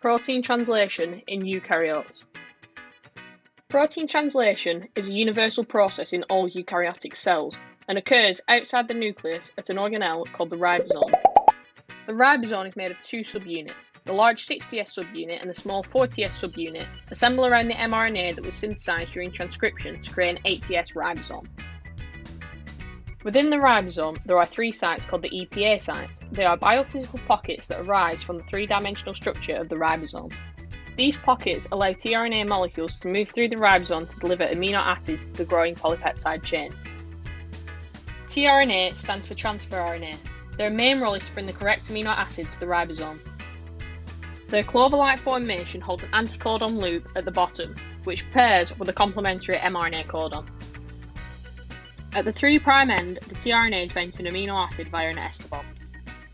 Protein translation in eukaryotes. Protein translation is a universal process in all eukaryotic cells and occurs outside the nucleus at an organelle called the ribosome. The ribosome is made of two subunits. The large 60S subunit and the small 40S subunit assemble around the mRNA that was synthesized during transcription to create an 80S ribosome. Within the ribosome, there are three sites called the EPA sites. They are biophysical pockets that arise from the three-dimensional structure of the ribosome. These pockets allow tRNA molecules to move through the ribosome to deliver amino acids to the growing polypeptide chain. tRNA stands for transfer RNA. Their main role is to bring the correct amino acid to the ribosome. Their clover-like formation holds an anticodon loop at the bottom, which pairs with a complementary mRNA codon. At the 3' end, the tRNA is bound to an amino acid via an ester bond.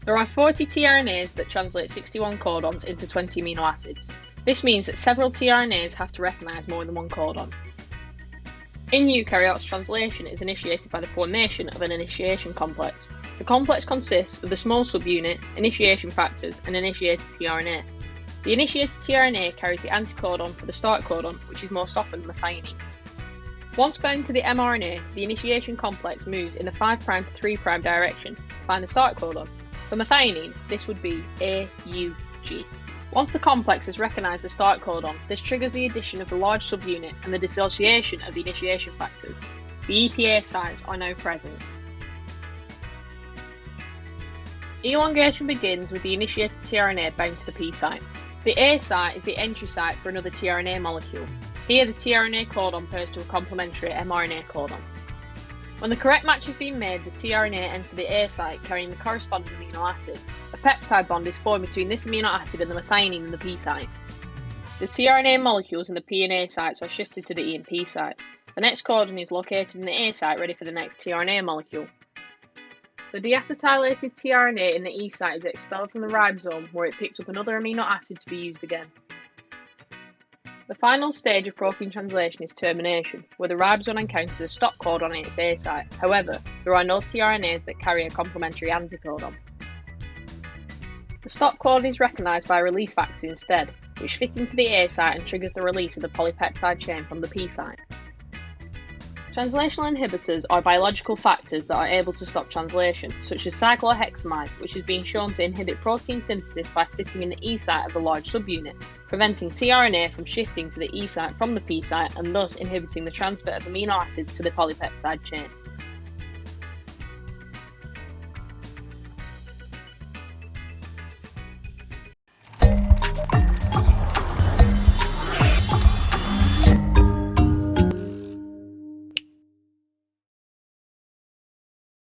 There are 40 tRNAs that translate 61 codons into 20 amino acids. This means that several tRNAs have to recognise more than one codon. In eukaryotes, translation is initiated by the formation of an initiation complex. The complex consists of the small subunit, initiation factors, and initiated tRNA. The initiated tRNA carries the anticodon for the start codon, which is most often methionine. Once bound to the mRNA, the initiation complex moves in the 5' to 3' direction to find the start codon. For methionine, this would be AUG. Once the complex has recognised the start codon, this triggers the addition of the large subunit and the dissociation of the initiation factors. The EPA sites are now present. Elongation begins with the initiated tRNA bound to the P site. The A site is the entry site for another tRNA molecule. Here, the tRNA codon pairs to a complementary mRNA codon. When the correct match has been made, the tRNA enters the A site carrying the corresponding amino acid. A peptide bond is formed between this amino acid and the methionine in the P site. The tRNA molecules in the P and A sites are shifted to the E and P site. The next codon is located in the A site ready for the next tRNA molecule. The deacetylated tRNA in the E site is expelled from the ribosome where it picks up another amino acid to be used again. The final stage of protein translation is termination, where the ribosome encounters a stop codon in its A site. However, there are no tRNAs that carry a complementary anticodon. The stop codon is recognised by release factors instead, which fit into the A site and triggers the release of the polypeptide chain from the P site. Translational inhibitors are biological factors that are able to stop translation, such as cyclohexamide, which has been shown to inhibit protein synthesis by sitting in the E site of the large subunit, preventing tRNA from shifting to the E site from the P site and thus inhibiting the transfer of amino acids to the polypeptide chain.